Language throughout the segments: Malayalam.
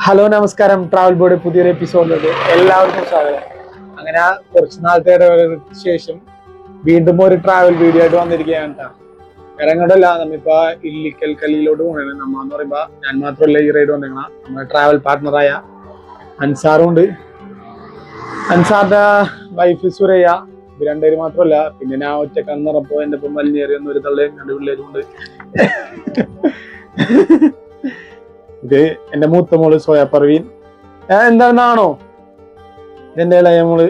ഹലോ നമസ്കാരം. ട്രാവൽ ബോർഡ് പുതിയൊരു എപ്പിസോഡിലേക്ക് എല്ലാവർക്കും സ്വാഗതം. അങ്ങനെ കുറച്ച് നാളത്തെ ഇടവേളയ്ക്ക് ശേഷം വീണ്ടും ഒരു ട്രാവൽ വീഡിയോ ആയിട്ട് വന്നിരിക്കുകയാണ് കേട്ടോ. വേറെ എങ്ങോട്ടല്ല, നമ്മിപ്പോ ഇല്ലിക്കൽ കല്ലിയിലോട്ട് പോകണേ. എന്ന് പറയുമ്പോ ഞാൻ മാത്രമല്ല ഈ റൈഡ് വന്നിരിക്കണം, നമ്മുടെ ട്രാവൽ പാർട്ട്ണറായ അൻസാറും ഉണ്ട്. അൻസാറിന്റെ വൈഫ് സുരയ്യ, ഇത് രണ്ടുപേര് മാത്രമല്ല. പിന്നെ ഞാൻ ഒറ്റക്കാന്ന് പറഞ്ഞപ്പോ എന്റെ ഇപ്പം വലിഞ്ഞേറിയൊന്നും ഒരു തള്ളയും രണ്ട് പിള്ളേരും ഉണ്ട്. ഇത് എന്റെ മൂത്ത മോള് സോയ പർവീൻ. എന്താണെന്നാണോ എന്റെ ഇളയ മോള്,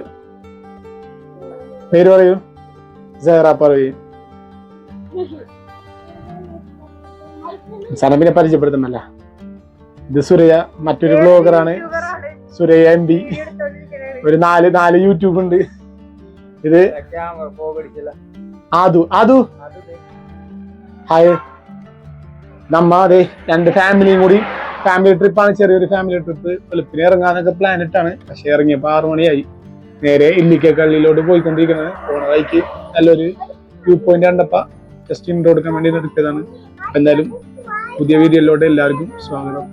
പേര് പറയൂ. സഹറ പർവീൻ. സനബിനെ പരിചയപ്പെടുത്തണല്ല. ഇത് സുരയ്യ, മറ്റൊരു ബ്ലോഗറാണ്. സുരയ്യ MP. ഒരു നാല് യൂട്യൂബ് ഉണ്ട്. ഇത് ആദു ഹായ്. നമ്മ അതെ രണ്ട് ഫാമിലിയും കൂടി ഫാമിലി ട്രിപ്പാണ്, ചെറിയൊരു ഫാമിലി ട്രിപ്പ്. വെളുപ്പിന് ഇറങ്ങാന്നൊക്കെ പ്ലാൻ ഇട്ടാണ്. പക്ഷെ ഇറങ്ങിയപ്പോ 6 മണിയായി. നേരെ ഇല്ലിക്കക്കള്ളിയിലോട്ട് പോയിക്കൊണ്ടിരിക്കുന്നത്. പോണ വഴിക്ക് നല്ലൊരു വ്യൂ പോയിന്റ് കണ്ടപ്പോ ജസ്റ്റ് ഇൻട്രോ കൊടുക്കാൻ വേണ്ടി നിർത്തിയതാണ്. എന്തായാലും പുതിയ വീഡിയോയിലോട്ട് എല്ലാവർക്കും സ്വാഗതം.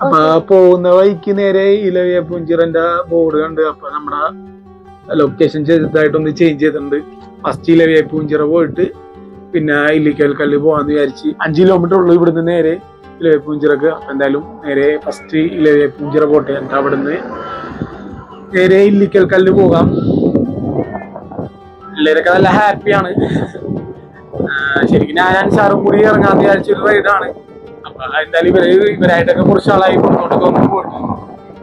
അപ്പൊ പോകുന്ന വഴിക്ക് നേരെ ഇലവിയ പുഞ്ചിറന്റെ ബോർഡ് കണ്ട്. അപ്പൊ നമ്മുടെ ലൊക്കേഷൻ ചെറുതായിട്ടൊന്ന് ചേഞ്ച് ചെയ്തിട്ടുണ്ട്. ഫസ്റ്റ് ഇലവിയ പുഞ്ചിറ പോയിട്ട് പിന്നെ ഇല്ലിക്കൽ കല്ല് പോവാന്ന് വിചാരിച്ച്. 5 കിലോമീറ്റർ ഉള്ളു ഇവിടുന്ന് നേരെ ഇലവിയ പുഞ്ചിറക്ക്. അപ്പൊ എന്തായാലും നേരെ ഫസ്റ്റ് ഇലവിയ പുഞ്ചിറ പോട്ടെ, എന്നിട്ട് അവിടുന്ന് നേരെ ഇല്ലിക്കൽ കല്ല് പോകാം. പിള്ളേരൊക്കെ നല്ല ഹാപ്പിയാണ്. ശരിക്കും ഞാൻ അൻസാറും കൂടി ഇറങ്ങാന്ന് വിചാരിച്ചൊരു റൈഡാണ്. അപ്പൊ എന്തായാലും ഇവരായിട്ടൊക്കെ കുറച്ച് ആളായി പുറത്തോട്ടൊക്കെ ഒന്ന് പോയിട്ട്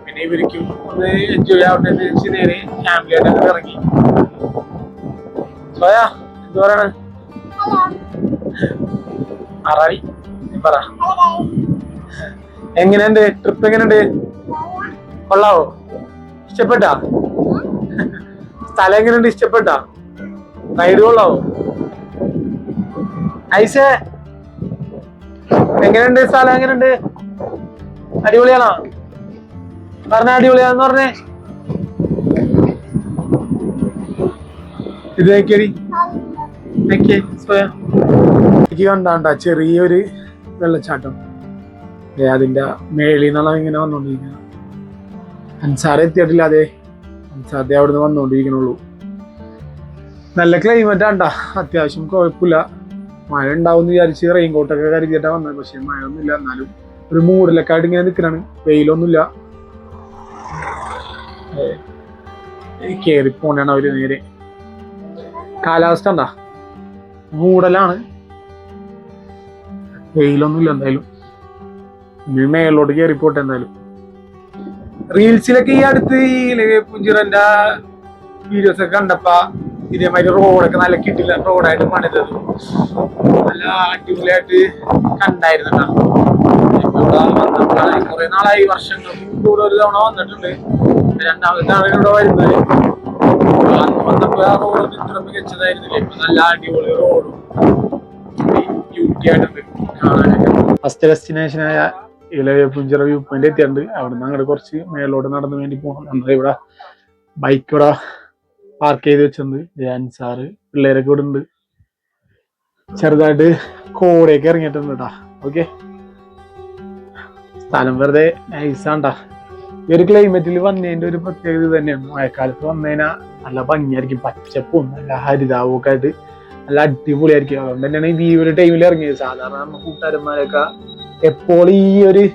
പിന്നെ ഇവർക്കും ഒന്ന് എൻജോയ് ആവട്ടെ എന്ന് വെച്ച് നേരെ ഫാമിലി ആയിട്ടൊക്കെ ഇറങ്ങി. സോയാ എന്ത് പറയണ ആറാടി പറ, എങ്ങനെയുണ്ട് ട്രിപ്പ്? എങ്ങനെയുണ്ട്? കൊള്ളാവോ? ഇഷ്ടപ്പെട്ടാ? സ്ഥലം എങ്ങനെയുണ്ട്? ഇഷ്ടപ്പെട്ടാ? റൈഡ് കൊള്ളാവോ? ഐസേ എങ്ങനെയുണ്ട്? സ്ഥലം എങ്ങനെയുണ്ട്? അടിപൊളിയാണോ? പറഞ്ഞ അടിപൊളിയാന്ന് പറഞ്ഞേ. ഇത് നോക്കിയടി, എനിക്ക് കണ്ടാ ചെറിയൊരു വെള്ളച്ചാട്ടം. അതിന്റെ മേളിൽ നിന്നുള്ള ഇങ്ങനെ വന്നോണ്ടിരിക്കുന്നത്. അൻസാർ എത്തിയിട്ടില്ല. അതെ, അൻസാദെ അവിടുന്ന് വന്നോണ്ടിരിക്കണുള്ളൂ. നല്ല ക്ലൈമറ്റ് ആണ്ടാ, അത്യാവശ്യം കുഴപ്പമില്ല. മഴ ഉണ്ടാവും വിചാരിച്ച് റെയിൻകോട്ടൊക്കെ കരുതിയിട്ടാ വന്നത്. പക്ഷെ മഴയൊന്നുമില്ല. എന്നാലും ഒരു മൂടലൊക്കെ ആയിട്ട് ഇങ്ങനെ നിൽക്കണാണ്. വെയിലൊന്നുമില്ല. കേറി പോണാണ് അവര് നേരെ. കാലാവസ്ഥ എന്താ? മൂടലാണ്, വെയിലൊന്നുമില്ല. എന്തായാലും ഇനി മേലോട്ട് കയറിപ്പോട്ടെ. എന്തായാലും റീൽസിലൊക്കെ ഈ അടുത്ത് ഈ പുഞ്ചിറന്റെ വീഡിയോസ് ഒക്കെ കണ്ടപ്പോ ഇതേമാതിരി റോഡൊക്കെ നല്ല കിട്ടില്ല റോഡായിട്ട് പണിതത് നല്ല അടിപൊളിയായിട്ട് കണ്ടായിരുന്നു. ഇവിടെ വന്നപ്പോഴാണ് കുറെ നാളായി, വർഷങ്ങൾക്ക് മുമ്പ് ഇവിടെ ഒരു തവണ വന്നിട്ടുണ്ട്. രണ്ടാമത്താണ് ഇവിടെ വരുന്നത്. അന്ന് വന്നപ്പോ ആ റോഡ് ഇത്ര മികച്ചതായിരുന്നില്ല. ഇപ്പൊ നല്ല അടിപൊളി റോഡും ബ്യൂട്ടി ആയിട്ടുണ്ട് കാണാനൊക്കെ. ഫസ്റ്റ് ഡെസ്റ്റിനേഷനായ ഇലവിയ പുഞ്ചിറ വ്യൂ പോയിന്റ് എത്തിയിട്ടുണ്ട്. അവിടുന്ന് അങ്ങോട്ട് കുറച്ച് മേലോട്ട് നടന്നു വേണ്ടി പോകണം. നമ്മൾ ഇവിടെ ബൈക്ക് ഇവിടെ പാർക്ക് ചെയ്ത് വെച്ചിട്ടുണ്ട്. അൻസാറ് പിള്ളേരൊക്കെ ഇവിടെ ഉണ്ട്. ചെറുതായിട്ട് കോടയൊക്കെ ഇറങ്ങിയിട്ടുണ്ട് കേട്ടാ. ഓക്കെ, സ്ഥലം വെറുതെ നൈസാണ്ടാ. ഈ ഒരു ക്ലൈമറ്റിൽ വന്നതിന്റെ ഒരു പ്രത്യേകത തന്നെയാണ്. മഴക്കാലത്ത് വന്നതിനാ നല്ല ഭംഗിയായിരിക്കും. പച്ചപ്പും നല്ല ഹരിതാവും ഒക്കെ ആയിട്ട് നല്ല അടിപൊളിയായിരിക്കും. അതുകൊണ്ട് തന്നെയാണ് ഈ ഒരു ടൈമിൽ ഇറങ്ങിയത്. സാധാരണ നമ്മ കൂട്ടുകാരന്മാരൊക്കെ എപ്പോൾ ഈ ഒരു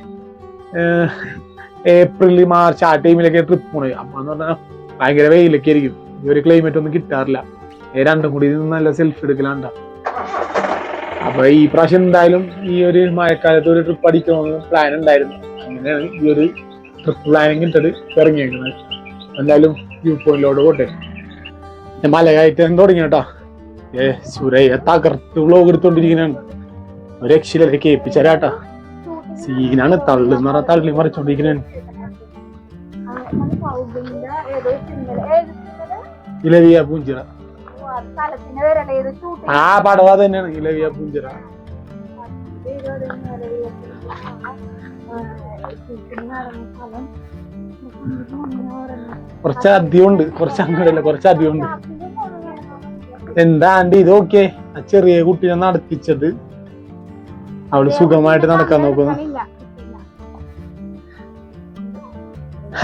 ഏപ്രിൽ മാർച്ച് ആ ടൈമിലൊക്കെ ട്രിപ്പ് പോണത്. അപ്പൊ എന്ന് പറഞ്ഞാൽ ഭയങ്കര വെയിലൊക്കെ ആയിരിക്കും. ഈ ഒരു ക്ലൈമറ്റ് ഒന്നും കിട്ടാറില്ല. രണ്ടും കൂടി നല്ല സെൽഫ് എടുക്കലാണ്ട. അപ്പൊ ഈ പ്രാവശ്യം എന്തായാലും ഈ ഒരു മഴക്കാലത്ത് ഒരു ട്രിപ്പ് അടിക്കണമെന്ന് പ്ലാൻ ഉണ്ടായിരുന്നു. അങ്ങനെയാണ് ഈ ഒരു ട്രിപ്പ് പ്ലാനിങ് ഇട്ടിട്ട് ഇറങ്ങിയേക്കുന്നത്. എന്തായാലും വ്യൂ പോയിന്റിലോട്ട് പോട്ടെ. മല കയറ്റം തുടങ്ങി കേട്ടോ. സുരയ്യ തകർത്ത് വ്ലോഗ് എടുത്തോണ്ടിരിക്കുന്നതാണ്. ഒരു രക്ഷയിലെ കേൾപ്പിച്ചരാട്ടാ. സീനാണ്. തള്ളുന്ന പറഞ്ഞാൽ തള്ളി മറിച്ചോണ്ടിരിക്കുന്നതാണ്. ഇലവിയ പൂഞ്ചിറ. ആ പടവാ തന്നെയാണ് ഇലവിയ പൂഞ്ചിറ. കുറച്ചധികം ഉണ്ട്, കുറച്ചങ്ങടല്ല, കുറച്ചധികം ഉണ്ട്. എന്താ ആൻറ്റി ഇത്? ഓക്കെ, ആ ചെറിയ കുട്ടീനെ നടത്തിച്ചത് അവള് സുഖമായിട്ട് നടക്കാൻ നോക്കുന്നു.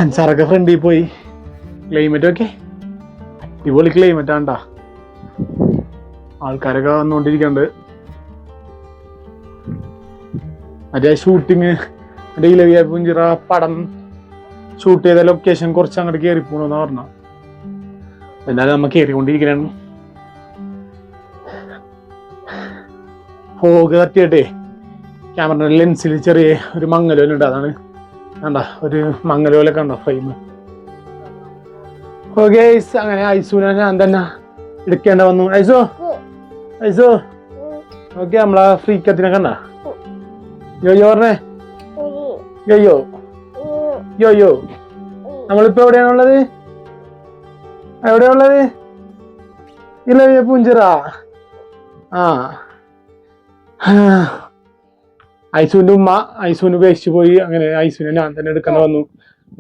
അൻസാറൊക്കെ ഫ്രണ്ടിൽ പോയി. ക്ലൈമറ്റ് ഒക്കെ അടിപൊളി ക്ലൈമറ്റ് ആണ്ടാ. ആൾക്കാരൊക്കെ വന്നുകൊണ്ടിരിക്കണ്ട്. മറ്റേ ഷൂട്ടിങ് മറ്റേ ഇലവിയ പൂഞ്ചിറ പടം ഷൂട്ട് ചെയ്ത ലൊക്കേഷൻ കുറച്ച് അങ്ങോട്ട് കയറി പോണെന്നാ പറഞ്ഞ. എന്നാലും നമ്മ കയറിക്കൊണ്ടിരിക്കണാണ്. ഫോഗ് തട്ടിയിട്ടേ ക്യാമറ ലെൻസിൽ ചെറിയ ഒരു മങ്ങലോലുണ്ട്. അതാണ് കണ്ട ഒരു മങ്ങലോല കണ്ടോ ഫ്രെയിം. ഓക്കെ അങ്ങനെ ഐസുവിനെ ഞാൻ തന്നെ എടുക്കേണ്ട വന്നു. ഐസോ ഐസോ ഓക്കെ നമ്മളാ ഫ്രീക്കത്തിനെ കണ്ട. യോയോ പറഞ്ഞേ യോയോ യോയോ. നമ്മളിപ്പോ എവിടെയാണുള്ളത്? എവിടെയാണുള്ളത്? ഇലവിയ പൂഞ്ചിറ. ആ ഐസുവിന്റെ ഉമ്മ ഐസുവിന് ഉപേക്ഷിച്ച് പോയി. അങ്ങനെ ഐസുവിനെ ഞാൻ തന്നെ എടുക്കേണ്ട വന്നു.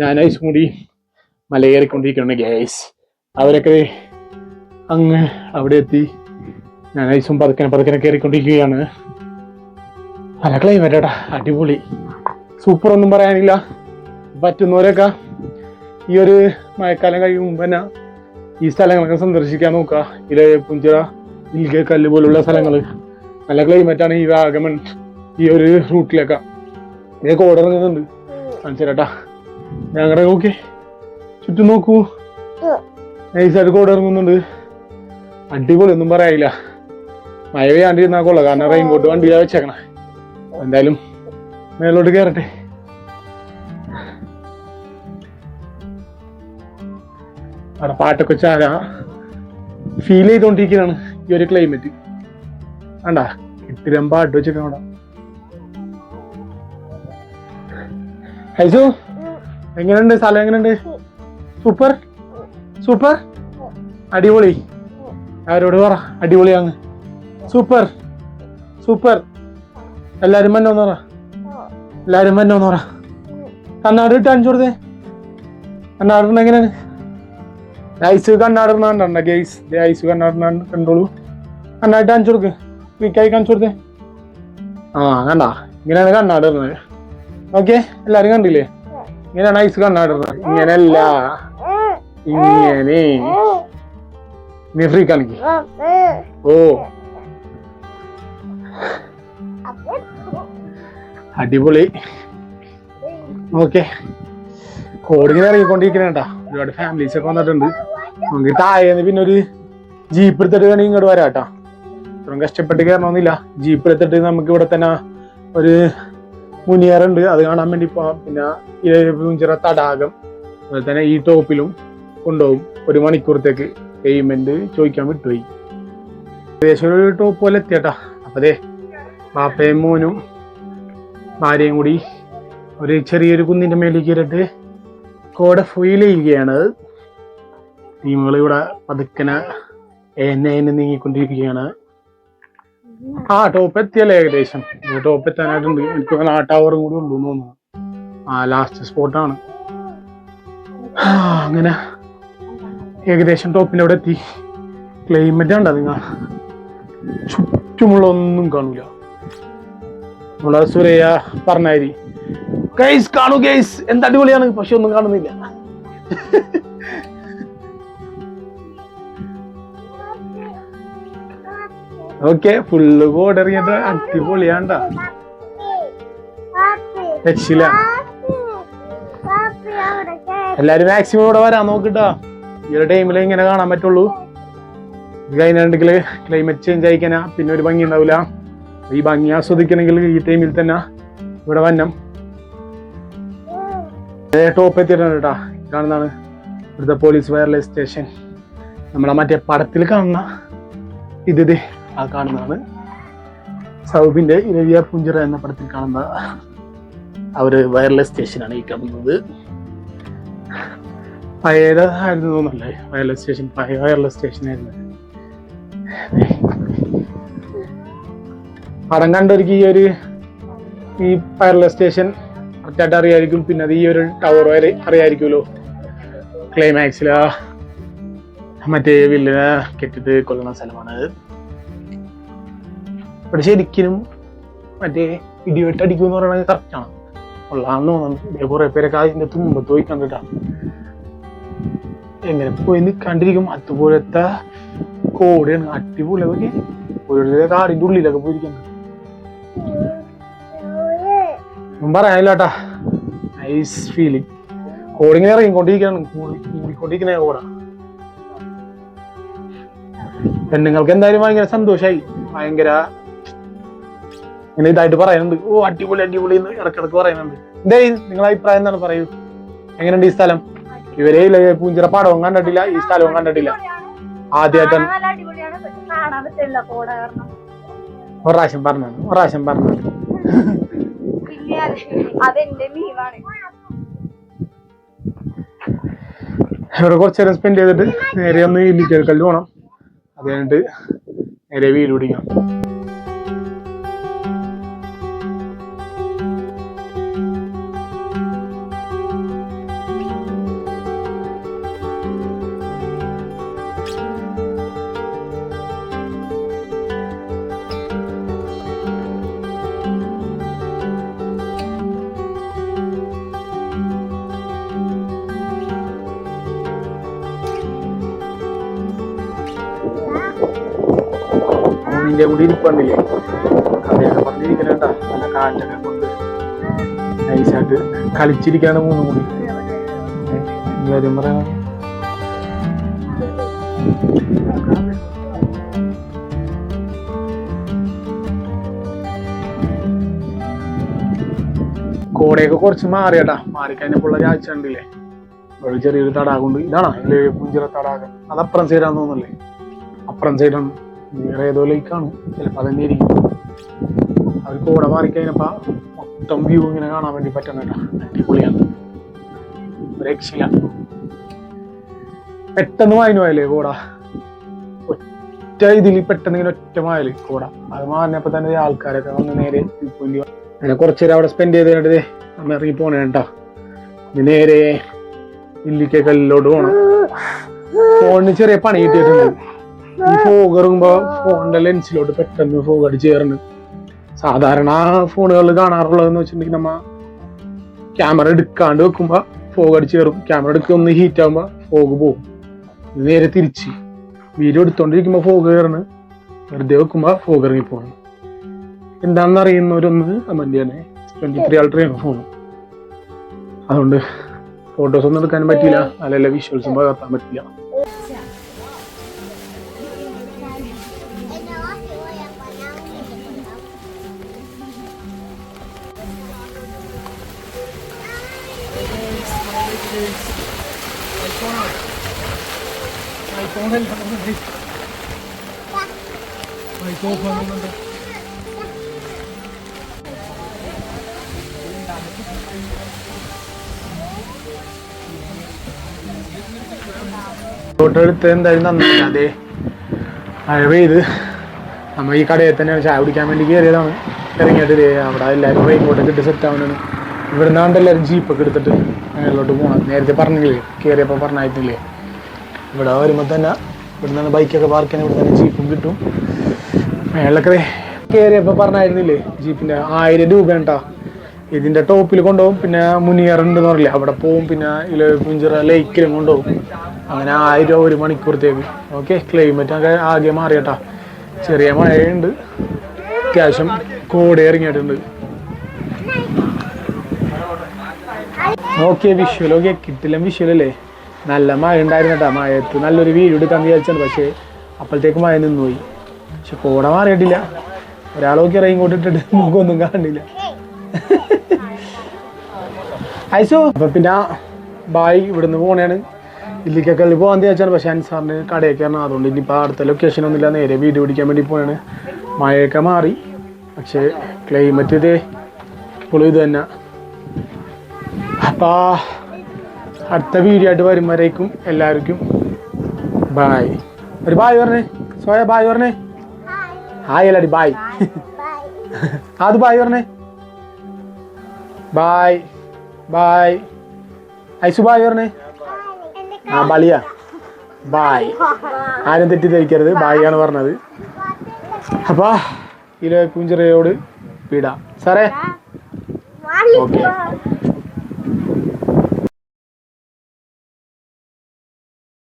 ഞാൻ ഐസും കൂടി മലയേറിക്കൊണ്ടിരിക്കുകയാണ് ഗൈസ്. അവരൊക്കെ അങ്ങ് അവിടെ എത്തി. ഞാൻ ഐസും പതുക്കെ കയറിക്കൊണ്ടിരിക്കുകയാണ്. നല്ല ക്ലൈമറ്റ് ഏട്ടാ, അടിപൊളി, സൂപ്പർ ഒന്നും പറയാനില്ല. പറ്റുന്നവരൊക്കെ ഈ ഒരു മഴക്കാലം കഴിയുമ്പോൾ തന്നെ ഈ സ്ഥലങ്ങളൊക്കെ സന്ദർശിക്കാൻ നോക്കുക. ഇലവിയ പൂഞ്ചിറ, ഇൽഗ കല്ല് പോലുള്ള സ്ഥലങ്ങൾ നല്ല ക്ലൈമറ്റാണ്. ഈ വാഗമൺ ഈ ഒരു റൂട്ടിലൊക്കെ ഇതൊക്കെ ഓർഡർ ഇറങ്ങുന്നുണ്ട്. കാണിച്ചേട്ടാ ഞങ്ങളുടെ നോക്കി ചുറ്റും നോക്കൂ. നൈസായിട്ട് ഓർഡർ ഇറങ്ങുന്നുണ്ട്. അടിപൊളി ഒന്നും പറയാനില്ല. മഴ പെയ്യാണ്ടിരുന്നാൽ കൊള്ളാം, കാരണം റെയിൻകോട്ട് വണ്ടിയിലാണ് വെച്ചേക്കണേ. എന്തായാലും മേലോട്ട് കയറട്ടെ. അവിടെ പാട്ടൊക്കെ ചാര ഫീൽ ചെയ്തോണ്ടിരിക്കുന്നതാണ് ഈ ഒരു ക്ലൈമറ്റ്. ആണ്ടാ ഇത്തിരം പാട്ട് വെച്ചിട്ട് അവിടെ. ഹൈസു എങ്ങനെയുണ്ട് സ്ഥലം? എങ്ങനെയുണ്ട്? സൂപ്പർ സൂപ്പർ അടിപൊളി. അവരോട് പറ അടിപൊളിയാണ്. Super super. എല്ലാരും മന്നോന്ന് പറ. എല്ലാരും മന്നോന്ന് പറ. കണ്ണാട് ഇട്ട് അഞ്ചു കൊടുത്തേ. കണ്ണാടിന് എങ്ങനെയാണ്? ഐസ് കണ്ണാടിനാണ്ട ഗെയ്സ്. ഐസ് കണ്ണാടിന കണ്ടോളൂ. കണ്ണാടിട്ട് അഞ്ചു കൊടുക്ക്. ക്വിക്കായി കാണിച്ചു കൊടുത്തേ. ആ കണ്ട ഇങ്ങനെയാണ് കണ്ണാട് ഇടുന്നത്. ഓക്കെ എല്ലാരും കണ്ടില്ലേ? ഇങ്ങനെയാണ് ഐസ് കണ്ണാട് ഇടുന്നത്. ഇങ്ങനെയല്ല, ഇങ്ങനെ. നീ ഫ്രീ കാണിക്ക്. ഓ അടിപൊളി. ഓക്കെ കോടിങ്ങനെ ഇറങ്ങിക്കൊണ്ടിരിക്കണേട്ടാ. ഒരുപാട് ഫാമിലീസ് ഒക്കെ വന്നിട്ടുണ്ട്. നമുക്ക് താഴേന്ന് പിന്നെ ഒരു ജീപ്പ് എടുത്തിട്ട് വേണമെങ്കിൽ ഇങ്ങോട്ട് വരാട്ടാ. ഇത്രയും കഷ്ടപ്പെട്ട് കയറണമെന്നില്ല. ജീപ്പ് എടുത്തിട്ട് നമുക്ക് ഇവിടെ തന്നെ ഒരു മുനിയറുണ്ട്, അത് കാണാൻ വേണ്ടി പോവാം. പിന്നെ പൂഞ്ചിറ തടാകം, അതുപോലെ തന്നെ ഈ ടോപ്പിലും കൊണ്ടുപോകും. 1 മണിക്കൂറത്തേക്ക് പേയ്മെന്റ് ചോദിക്കാൻ വിട്ടുപോയി. ഏകദേശം ഒരു ടോപ്പ് പോലെ എത്തിയട്ടാ. അപ്പൊ അതെ ബാപ്പയും മോനും ഭാര്യയും കൂടി ഒരു ചെറിയൊരു കുന്നിന്റെ മേലിൽ കയറിയിട്ട് കോട ഫീൽ ചെയ്യുകയാണ്. ടീമുകൾ ഇവിടെ പതുക്കനെ നീങ്ങിക്കൊണ്ടിരിക്കുകയാണ്. ആ ടോപ്പ് എത്തിയല്ലേ? ഏകദേശം ടോപ്പ് എത്താനായിട്ടുണ്ട്. എനിക്ക് 4 ടവറും കൂടി ഉള്ളൂ എന്ന് തോന്നുന്നു. ആ ലാസ്റ്റ് സ്പോട്ടാണ്. അങ്ങനെ ഏകദേശം ടോപ്പിന്റെ അവിടെ എത്തി. ക്ലൈമറ്റ് കണ്ടാ നിങ്ങൾ? ചുറ്റുമുള്ള ഒന്നും കാണൂല. നമ്മളെ സുരയ്യ പറഞ്ഞാരി ഗൈസ് കാണൂ ഗൈസ്, എന്താ അടിപൊളിയാണ്, പക്ഷെ ഒന്നും കാണുന്നില്ല. ഓക്കെ ഫുള്ള് കോടെറിയത് അടിപൊളിയാണ്ട. രക്ഷില്ല. എല്ലാരും മാക്സിമം ഇവിടെ വരാൻ നോക്കിട്ടാ. ഈ ഒരു ടൈമിൽ ഇങ്ങനെ കാണാൻ പറ്റുള്ളൂ. ഇത് കഴിഞ്ഞിട്ടുണ്ടെങ്കിൽ ക്ലൈമറ്റ് ചേഞ്ച് ആയിക്കാനാ പിന്നെ ഒരു ഭംഗി ഉണ്ടാവില്ല. ഈ ഭംഗി ആസ്വദിക്കണമെങ്കിൽ ഈ ടൈമിൽ തന്നെ ഇവിടെ വന്നം. ടോപ്പ് എത്തിയിട്ടുണ്ട് കേട്ടാ. കാണുന്നതാണ് ഇവിടുത്തെ പോലീസ് വയർലെസ് സ്റ്റേഷൻ. നമ്മളെ മറ്റേ പടത്തിൽ കാണുന്ന ഇത് ആ കാണുന്നതാണ് സൗബിന്റെ ഇരവിയ പുഞ്ചിറ എന്ന പടത്തിൽ കാണുന്ന ആ ഒരു വയർലെസ് സ്റ്റേഷനാണ് ഈ കാണുന്നത്. പഴയതായിരുന്നു തോന്നുന്നല്ലേ വയർലെസ് സ്റ്റേഷൻ, പഴയ വയർലെസ് സ്റ്റേഷനായിരുന്നു. പടം കണ്ടവർക്ക് ഈ വയർലെസ് സ്റ്റേഷൻ കറക്റ്റായിട്ട് അറിയായിരിക്കും. പിന്നെ അത് ഈ ഒരു ടവർ വരെ അറിയായിരിക്കുമല്ലോ. ക്ലൈമാക്സിൽ മറ്റേ വില്ലിനെ കെട്ടിട്ട് കൊല്ലുന്ന സ്ഥലമാണ്. ഇവിടെ ശരിക്കും മറ്റേ ഇടിവെട്ടടിക്കും എന്ന് പറയുന്നത് കറക്റ്റാണ്. കൊള്ളാന്ന് തോന്നുന്നു. കുറെ പേരൊക്കെ അതിന്റെ തുമ്പത്ത് പോയി കണ്ടിട്ടാണ്. എങ്ങനെ പോയി നിൽക്കാണ്ടിരിക്കും. അതുപോലത്തെ കോടയാണ്. അടിപൊളി. ഓരോരുത്തരുടെ കാടിന്റെ ഉള്ളിലൊക്കെ പോയിരിക്കുന്നത്. ഒന്നും പറയാനില്ലാട്ടാ. Nice feeling. കോടിങ്ങനെ ഇറങ്ങിക്കൊണ്ടിരിക്കുകയാണ്. കൂടിക്കൊണ്ടിരിക്കുന്ന കോട. പെണ്ണുങ്ങൾക്ക് എന്തായാലും ഭയങ്കര സന്തോഷമായി. ഭയങ്കര ഇങ്ങനെ ഇതായിട്ട് പറയുന്നുണ്ട്. ഓ അടിപൊളി അടിപൊളി എന്ന് ഇടക്കിടക്ക് പറയുന്നുണ്ട്. എന്തായാലും നിങ്ങളെ അഭിപ്രായം എന്താണ് പറയൂ? എങ്ങനെയുണ്ട് ഈ സ്ഥലം? ഇവരെ പൂഞ്ചിറ പടവും കണ്ടിട്ടില്ല, ഈ സ്ഥലവും കണ്ടിട്ടില്ല. ആദ്യമായിട്ടാണ്. ഒരാശം പറഞ്ഞാണ് ഇവിടെ കുറച്ചു നേരം സ്പെൻഡ് ചെയ്തിട്ട് നേരെ ഒന്ന് ഇല്ലിക്കൽ പോകണം. അത് കഴിഞ്ഞിട്ട് നേരെ വീട് പിടിക്കണം. കൂടി ഇരിപ്പണ്ടില്ലേ കഥയൊക്കെ പറഞ്ഞിരിക്കണ നല്ല കാറ്റൊക്കെ കൊണ്ട് നൈസായിട്ട് കളിച്ചിരിക്കാണ് മൂന്നും കൂടി. കാര്യം പറയാ കോടയൊക്കെ കുറച്ച് മാറിയട്ടാ. മാറിക്കഴിഞ്ഞപ്പോഴുള്ള രാഴ്ച ഉണ്ടല്ലേ ഒരു ചെറിയൊരു തടാകമുണ്ട്. ഇതാണോ അതില് പുഞ്ചിറ തടാകം? അത് അപ്പുറം സൈഡാന്ന് തോന്നുന്നല്ലേ? അപ്പുറം സൈഡാണ്. വേറെ ഏതോ ലേക്കാണ് ചിലപ്പോൾ അതന്നെ ഇരിക്കും. അവർ കോട മാറിക്കഴിഞ്ഞപ്പോ മൊത്തം വ്യൂ ഇങ്ങനെ കാണാൻ വേണ്ടി പറ്റുന്നേട്ടാ. അടിപൊളിയാണ്. രക്ഷയില്ല. പെട്ടെന്ന് മായു പോയല്ലേ കോട. ഒറ്റ ഇതിൽ പെട്ടെന്ന് ഇങ്ങനെ ഒറ്റ മായല് കോട. അത് മാറിനപ്പോ തന്നെ ആൾക്കാരൊക്കെ വന്ന് നേരെ അങ്ങനെ കുറച്ചേരം അവിടെ സ്പെൻഡ് ചെയ്തിട്ട് നമ്മൾ ഇറങ്ങി പോണേ കേട്ടാ. നേരെ ഇല്ലിക്കല്ലിലോട്ട് പോണം. ഫോണിന് ചെറിയ പണി കിട്ടിയിട്ടുണ്ട്. ഈ ഫോഗ് ഇറങ്ങുമ്പോ ഫോണിന്റെ ലെൻസിലോട്ട് പെട്ടെന്ന് ഫോഗ് അടിച്ച് കയറുന്നു. സാധാരണ ഫോണുകളിൽ കാണാറുള്ളതെന്ന് വെച്ചിട്ടുണ്ടെങ്കിൽ നമ്മ ക്യാമറ എടുക്കാണ്ട് വെക്കുമ്പോ ഫോഗ് അടിച്ച് കയറും. ക്യാമറ എടുക്കുക ഒന്ന് ഹീറ്റ് ആകുമ്പോ ഫോഗ് പോകും. നേരെ തിരിച്ച് വീഡിയോ എടുത്തോണ്ടിരിക്കുമ്പോ ഫോഗ് കയറുന്നു, വെറുതെ വെക്കുമ്പോ ഫോഗ് ഇറങ്ങി പോകണം. എന്താണെന്ന് അറിയുന്നവരൊന്ന് കമന്റ് ചെയ്യണേ. 23 അൾട്രയാണ് ഫോൺ. അതുകൊണ്ട് ഫോട്ടോസ് ഒന്നും എടുക്കാനും പറ്റില്ല, നല്ല വിഷ്വൽസും പകർത്താൻ പറ്റില്ല. ഫോട്ടോ എടുത്ത് എന്തായാലും നന്നായി. അതെ മഴ പെയ്ത് നമ്മൾ ഈ കടയിൽ തന്നെയാണ് ചായ കുടിക്കാൻ വേണ്ടി കയറിയതാണ്. ഇറങ്ങിയിട്ട് അവിടെ എല്ലാവരും റെയിൻകോട്ടൊക്കെ ഇട്ട് സെറ്റ് ആവുന്നതാണ്. ഇവിടെ നിന്നാണ്ട് എല്ലാവരും ജീപ്പൊക്കെ എടുത്തിട്ട് മേളിലോട്ട് പോകണം. നേരത്തെ പറഞ്ഞില്ലേ, കയറിയപ്പോൾ പറഞ്ഞായിട്ടില്ലേ, ഇവിടെ വരുമ്പോൾ തന്നെ ഇവിടെ നിന്ന് ബൈക്കൊക്കെ പാർക്ക് ചെയ്യാൻ ഇവിടെ തന്നെ ജീപ്പും കിട്ടും. മേളിലൊക്കെ കയറിയപ്പോൾ പറഞ്ഞായിരുന്നില്ലേ ജീപ്പിൻ്റെ 1000 രൂപ കേട്ടോ. ഇതിൻ്റെ ടോപ്പിൽ കൊണ്ടുപോകും. പിന്നെ മുനിയറുണ്ടെന്ന് പറയില്ലേ, അവിടെ പോവും. പിന്നെ പുഞ്ചിറ ലേക്കിലും കൊണ്ടുപോകും. അങ്ങനെ 1000 രൂപ 1 മണിക്കൂറത്തേക്ക്. ഓക്കെ, ക്ലൈമറ്റ് ആകെ മാറിയട്ടാ. ചെറിയ മഴയുണ്ട്, അത്യാവശ്യം കോട ഇറങ്ങിയിട്ടുണ്ട്. ഓക്കെ, വിഷ്വലൊക്കെ കിട്ടില്ല. വിഷ്വലല്ലേ, നല്ല മഴ ഉണ്ടായിരുന്നു കേട്ടോ. മഴയത്ത് നല്ലൊരു വീഡിയോ എടുക്കാന്ന് വിചാരിച്ചാണ്. പക്ഷേ അപ്പോഴത്തേക്ക് മഴ നിന്നുപോയി. പക്ഷെ കോട മാറിയിട്ടില്ല. ഒരാളൊക്കെ ഇറങ്ങിക്കോട്ട് ഇട്ടിട്ട് മുഖമൊന്നും കാണില്ല. ഐസോ അപ്പൊ പിന്നെ ബായ് ഇവിടുന്ന് പോണേണ്. ഇല്ലിക്കക്കല്ല് പോകാൻ ചോദിച്ചാൽ പക്ഷേ അൻസാറിന് കടയൊക്കെ ആണ്. അതുകൊണ്ട് ഇനിയിപ്പോൾ അടുത്ത ലൊക്കേഷനൊന്നുമില്ല, നേരെ വീഡിയോ പിടിക്കാൻ വേണ്ടി പോവാണ്. മഴയൊക്കെ മാറി, പക്ഷേ ക്ലൈമറ്റ് ഇതേ ഇപ്പോഴും ഇത് തന്നെ. അപ്പോൾ അടുത്ത വീഡിയോ ആയിട്ട് വരും വരേക്കും എല്ലാവർക്കും ബായ്. ഒരു ബായ് പറഞ്ഞേ സോയ, ബായ് പറഞ്ഞേ. ഹായ് അല്ലടി ബായ്. അത് ബായ് പറഞ്ഞേ. Bye bye. ഐസു ബായ് പറഞ്ഞേ. ആ ബളിയ ബായ്. ആരും തെറ്റിദ്ധരിക്കരുത്, ബായ് ആണ് പറഞ്ഞത്. അപ്പോൾ ഇല പുഞ്ചിറയോട് വിടാം സാറേ. ഓക്കെ.